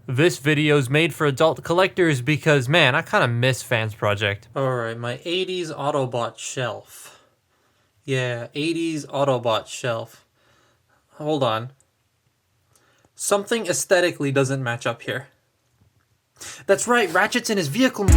This video is made for adult collectors because, man, I kind of miss Fansproject. Alright, my 80s Autobot shelf. Yeah, 80s Autobot shelf. Hold on. Something aesthetically doesn't match up here. That's right, Ratchet's in his vehicle.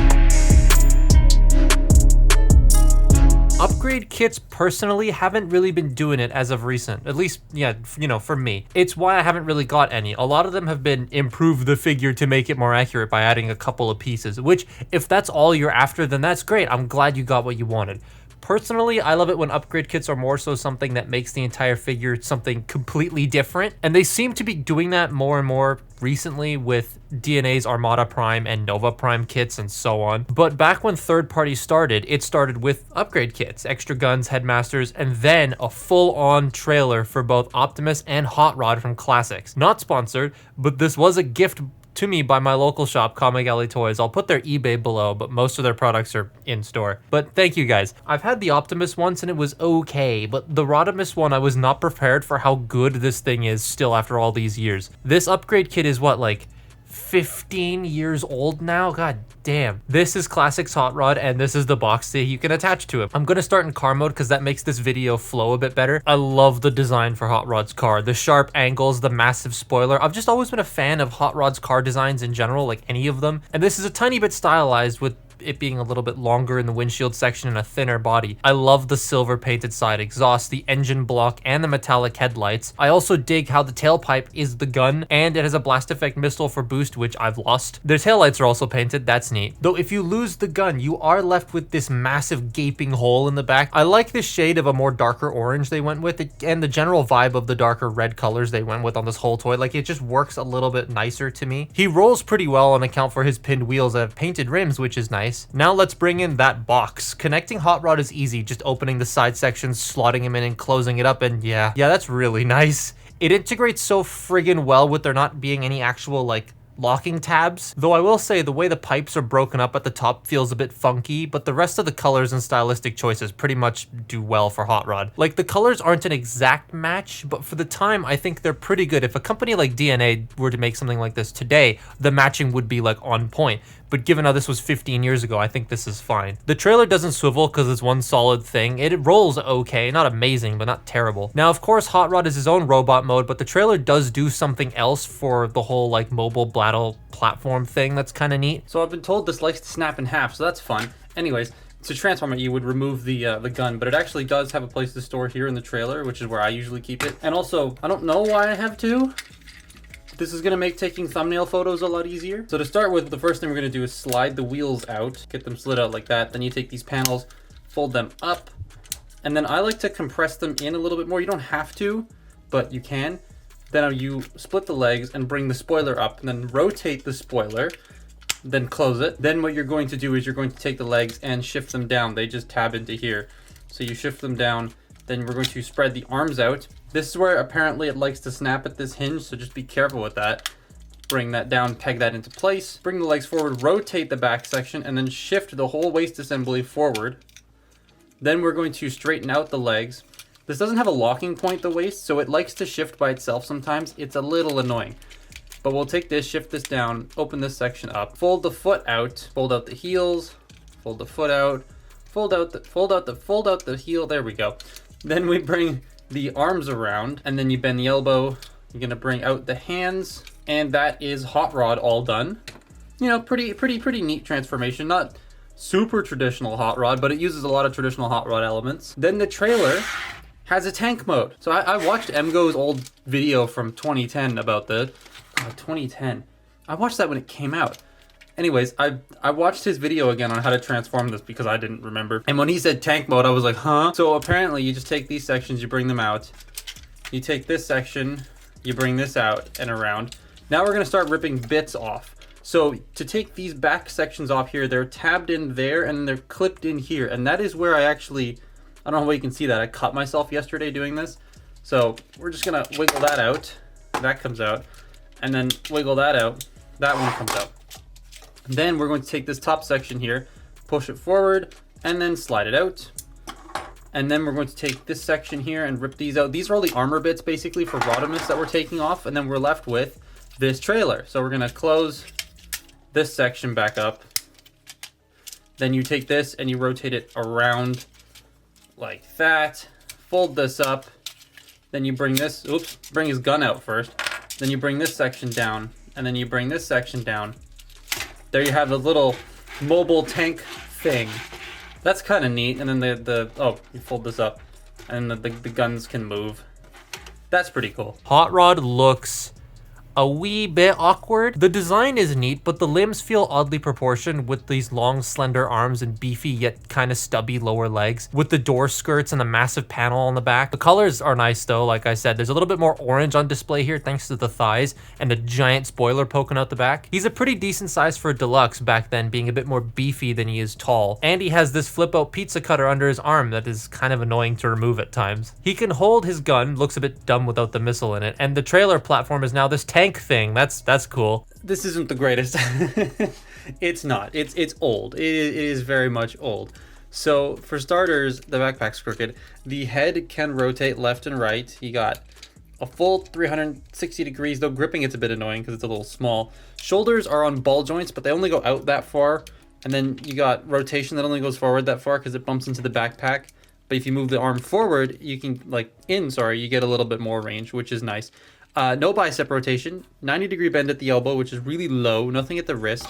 Upgrade kits personally haven't really been doing it as of recent. At least, yeah, you know, for me. It's why I haven't really got any. A lot of them have been improve the figure to make it more accurate by adding a couple of pieces, which if that's all you're after, then that's great. I'm glad you got what you wanted. Personally, I love it when upgrade kits are more so something that makes the entire figure something completely different, and they seem to be doing that more and more recently with DNA's Armada Prime and Nova Prime kits and so on. But back when third party started, it started with upgrade kits, extra guns, headmasters, and then a full-on trailer for both Optimus and Hot Rod from Classics. Not sponsored, but this was a gift to me by my local shop, Comic Alley Toys. I'll put their eBay below, but most of their products are in store. But thank you guys. I've had the Optimus once and it was okay, but the Rodimus one, I was not prepared for how good this thing is still after all these years. This upgrade kit is what, like 15 years old now? God damn. This is Classics Hot Rod, and this is the box that you can attach to it. I'm gonna start in car mode because that makes this video flow a bit better. I love the design for Hot Rod's car. The sharp angles, the massive spoiler. I've just always been a fan of Hot Rod's car designs in general, like any of them. And this is a tiny bit stylized with it being a little bit longer in the windshield section and a thinner body. I love the silver painted side exhaust, the engine block, and the metallic headlights. I also dig how the tailpipe is the gun, and it has a blast effect missile for boost, which I've lost. Their taillights are also painted, that's neat. Though if you lose the gun, you are left with this massive gaping hole in the back. I like this shade of a more darker orange they went with, and the general vibe of the darker red colors they went with on this whole toy. Like, it just works a little bit nicer to me. He rolls pretty well on account for his pinned wheels that have painted rims, which is nice. Now let's bring in that box. Connecting Hot Rod is easy, just opening the side sections, slotting him in and closing it up, and yeah, that's really nice. It integrates so friggin' well with there not being any actual, like, locking tabs. Though I will say the way the pipes are broken up at the top feels a bit funky, but the rest of the colors and stylistic choices pretty much do well for Hot Rod. Like, the colors aren't an exact match, but for the time, I think they're pretty good. If a company like DNA were to make something like this today, the matching would be like on point. But given how this was 15 years ago, I think this is fine. The trailer doesn't swivel because it's one solid thing. It rolls okay, not amazing, but not terrible. Now, of course, Hot Rod is his own robot mode, but the trailer does do something else for the whole like mobile battle platform thing that's kind of neat. So I've been told this likes to snap in half, so that's fun. Anyways, to transform it, you would remove the gun, but it actually does have a place to store here in the trailer, which is where I usually keep it. And also, I don't know why I have two. This is gonna make taking thumbnail photos a lot easier. So to start with, the first thing we're gonna do is slide the wheels out, get them slid out like that. Then you take these panels, fold them up, and then I like to compress them in a little bit more. You don't have to, but you can. Then you split the legs and bring the spoiler up, and then rotate the spoiler, then close it. Then what you're going to do is you're going to take the legs and shift them down. They just tab into here. So you shift them down, then we're going to spread the arms out. This is where apparently it likes to snap at this hinge, so just be careful with that. Bring that down, peg that into place, bring the legs forward, rotate the back section, and then shift the whole waist assembly forward. Then we're going to straighten out the legs. This doesn't have a locking point, the waist, so it likes to shift by itself sometimes. It's a little annoying. But we'll take this, shift this down, open this section up, fold the foot out, fold out the heels, fold the foot out, fold out the heel, there we go. Then we bring the arms around, and then you bend the elbow. You're gonna bring out the hands, and that is Hot Rod all done. You know, pretty neat transformation. Not super traditional Hot Rod, but it uses a lot of traditional Hot Rod elements. Then the trailer has a tank mode. So I watched MGo's old video from 2010 about that. 2010. I watched that when it came out. Anyways, I watched his video again on how to transform this because I didn't remember. And when he said tank mode, I was like, huh? So apparently you just take these sections, you bring them out. You take this section, you bring this out and around. Now we're gonna start ripping bits off. So to take these back sections off here, they're tabbed in there and they're clipped in here. And that is where I don't know how you can see that. I cut myself yesterday doing this. So we're just gonna wiggle that out. That comes out. And then wiggle that out. That one comes out. Then we're going to take this top section here, push it forward, and then slide it out. And then we're going to take this section here and rip these out. These are all the armor bits basically for Rodimus that we're taking off, and then we're left with this trailer. So we're gonna close this section back up. Then you take this and you rotate it around like that. Fold this up. Then you bring this, bring his gun out first. Then you bring this section down, and then you bring this section down. There you have the little mobile tank thing. That's kind of neat. And then you fold this up, and the guns can move. That's pretty cool. Hot Rod looks a wee bit awkward. The design is neat, but the limbs feel oddly proportioned with these long, slender arms and beefy yet kind of stubby lower legs, with the door skirts and the massive panel on the back. The colors are nice though, like I said. There's a little bit more orange on display here thanks to the thighs and the giant spoiler poking out the back. He's a pretty decent size for a deluxe back then, being a bit more beefy than he is tall. And he has this flip-out pizza cutter under his arm that is kind of annoying to remove at times. He can hold his gun, looks a bit dumb without the missile in it, and the trailer platform is now this tank thing. That's cool. This isn't the greatest. It's not. It's old. It is very much old. So for starters, the backpack's crooked. The head can rotate left and right. You got a full 360 degrees, though gripping it's a bit annoying because it's a little small. Shoulders are on ball joints, but they only go out that far. And then you got rotation that only goes forward that far because it bumps into the backpack. But if you move the arm forward, you can you get a little bit more range, which is nice. No bicep rotation, 90-degree bend at the elbow, which is really low, nothing at the wrist,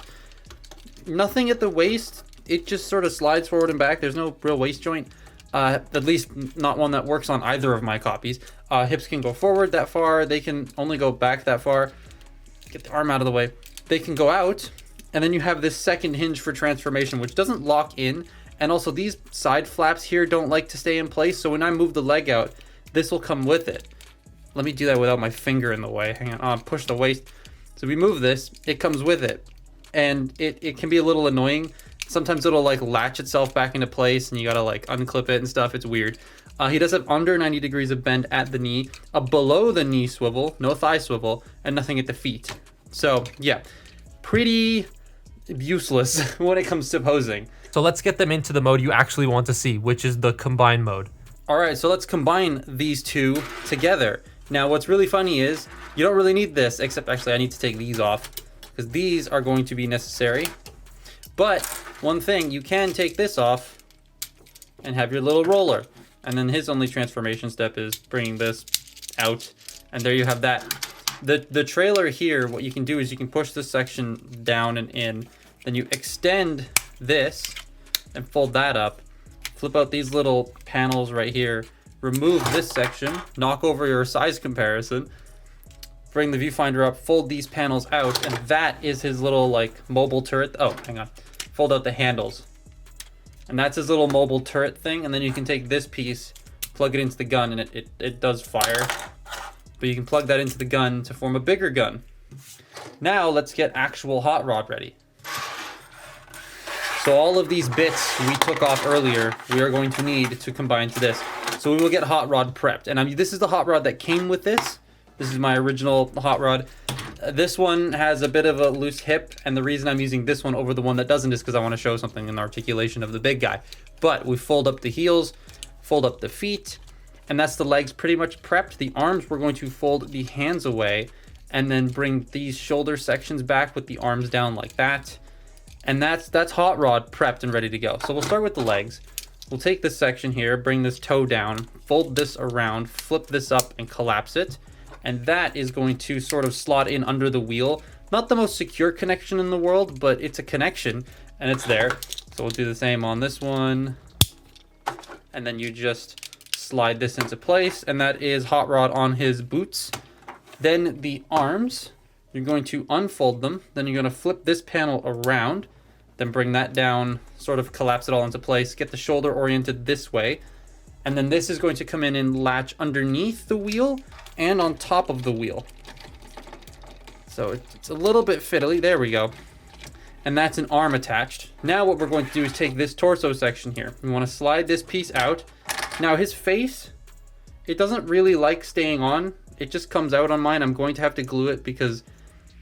nothing at the waist. It just sort of slides forward and back. There's no real waist joint, at least not one that works on either of my copies. Hips can go forward that far. They can only go back that far. Get the arm out of the way. They can go out, and then you have this second hinge for transformation, which doesn't lock in. And also these side flaps here don't like to stay in place. So when I move the leg out, this will come with it. Let me do that without my finger in the way. Hang on, push the waist. So we move this, it comes with it. And it can be a little annoying. Sometimes it'll like latch itself back into place and you gotta like unclip it and stuff. It's weird. He does have under 90 degrees of bend at the knee, a below the knee swivel, no thigh swivel, and nothing at the feet. So yeah, pretty useless when it comes to posing. So let's get them into the mode you actually want to see, which is the combine mode. All right, so let's combine these two together. Now, what's really funny is you don't really need this, except actually I need to take these off because these are going to be necessary. But one thing, you can take this off and have your little roller. And then his only transformation step is bringing this out. And there you have that. The trailer here, what you can do is you can push this section down and in. Then you extend this and fold that up. Flip out these little panels right here. Remove this section, knock over your size comparison, bring the viewfinder up, fold these panels out, and that is his little like mobile turret. Oh, hang on. Fold out the handles. And that's his little mobile turret thing, and then you can take this piece, plug it into the gun, and it does fire. But you can plug that into the gun to form a bigger gun. Now let's get actual Hot Rod ready. So all of these bits we took off earlier, we are going to need to combine to this. So we will get Hot Rod prepped. And this is the Hot Rod that came with this. This is my original Hot Rod. This one has a bit of a loose hip, and the reason I'm using this one over the one that doesn't is because I want to show something in the articulation of the big guy. But we fold up the heels, fold up the feet, and that's the legs pretty much prepped. The arms, we're going to fold the hands away, and then bring these shoulder sections back with the arms down like that. And that's Hot Rod prepped and ready to go. So we'll start with the legs. We'll take this section here, bring this toe down, fold this around, flip this up and collapse it. And that is going to sort of slot in under the wheel. Not the most secure connection in the world, but it's a connection and it's there. So we'll do the same on this one. And then you just slide this into place, and that is Hot Rod on his boots. Then the arms, you're going to unfold them. Then you're going to flip this panel around, then bring that down, sort of collapse it all into place, get the shoulder oriented this way. And then this is going to come in and latch underneath the wheel and on top of the wheel. So it's a little bit fiddly. There we go. And that's an arm attached. Now what we're going to do is take this torso section here. We want to slide this piece out. Now his face, it doesn't really like staying on. It just comes out on mine. I'm going to have to glue it because,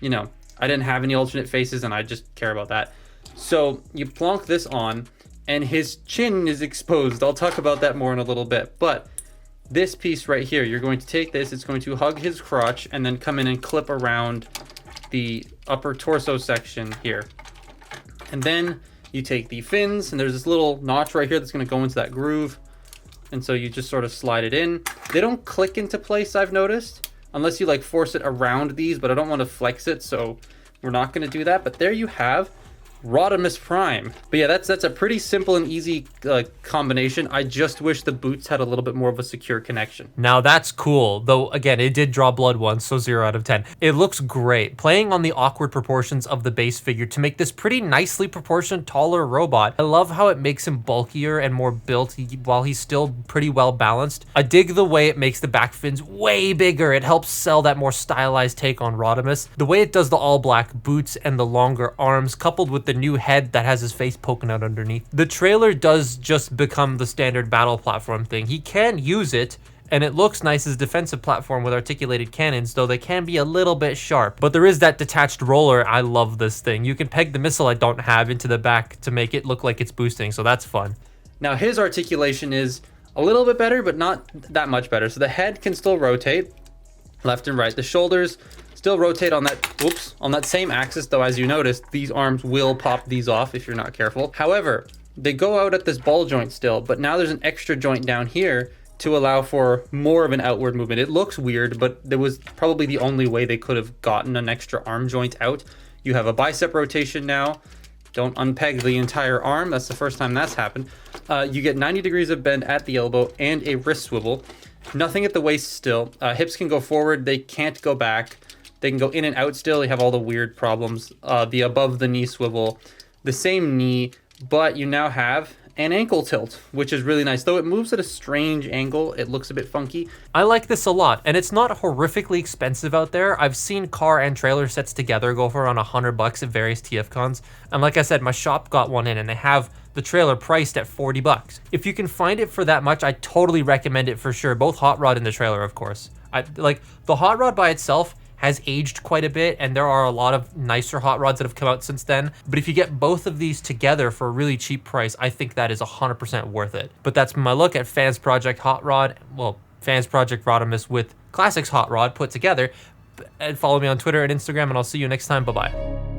you know, I didn't have any alternate faces and I just care about that. So you plonk this on and his chin is exposed. I'll talk about that more in a little bit. But this piece right here, you're going to take this, it's going to hug his crotch and then come in and clip around the upper torso section here. And then you take the fins, and there's this little notch right here that's going to go into that groove. And so you just sort of slide it in. They don't click into place, I've noticed, unless you like force it around these, but I don't want to flex it, so we're not going to do that. But there you have Rodimus Prime. But yeah, that's a pretty simple and easy combination. I just wish the boots had a little bit more of a secure connection. Now that's cool, though again, it did draw blood once, so 0 out of 10. It looks great, playing on the awkward proportions of the base figure to make this pretty nicely proportioned, taller robot. I love how it makes him bulkier and more built while he's still pretty well balanced. I dig the way it makes the back fins way bigger. It helps sell that more stylized take on Rodimus. The way it does the all black boots and the longer arms, coupled with the new head that has his face poking out underneath. The trailer does just become the standard battle platform thing. He can use it, and it looks nice as a defensive platform with articulated cannons, though they can be a little bit sharp. But there is that detached roller. I love this thing. You can peg the missile I don't have into the back to make it look like it's boosting, so that's fun. Now his articulation is a little bit better, but not that much better. So the head can still rotate left and right. The shoulders still rotate on that same axis, though as you noticed, these arms will pop these off if you're not careful. However, they go out at this ball joint still, but now there's an extra joint down here to allow for more of an outward movement. It looks weird, but there was probably the only way they could have gotten an extra arm joint out. You have a bicep rotation now. Don't unpeg the entire arm. That's the first time that's happened. You get 90 degrees of bend at the elbow and a wrist swivel. Nothing at the waist still. Hips can go forward. They can't go back. They can go in and out still. You have all the weird problems. The above the knee swivel, the same knee, but you now have an ankle tilt, which is really nice. Though it moves at a strange angle, it looks a bit funky. I like this a lot, and it's not horrifically expensive out there. I've seen car and trailer sets together go for around $100 at various TF cons. And like I said, my shop got one in, and they have the trailer priced at $40. If you can find it for that much, I totally recommend it for sure. Both Hot Rod and the trailer, of course. Like the Hot Rod by itself has aged quite a bit, and there are a lot of nicer Hot Rods that have come out since then. But if you get both of these together for a really cheap price, I think that is 100% worth it. But that's my look at Fansproject Hot Rod, well, Fansproject Rodimus with Classics Hot Rod put together. And follow me on Twitter and Instagram, and I'll see you next time. Bye-bye.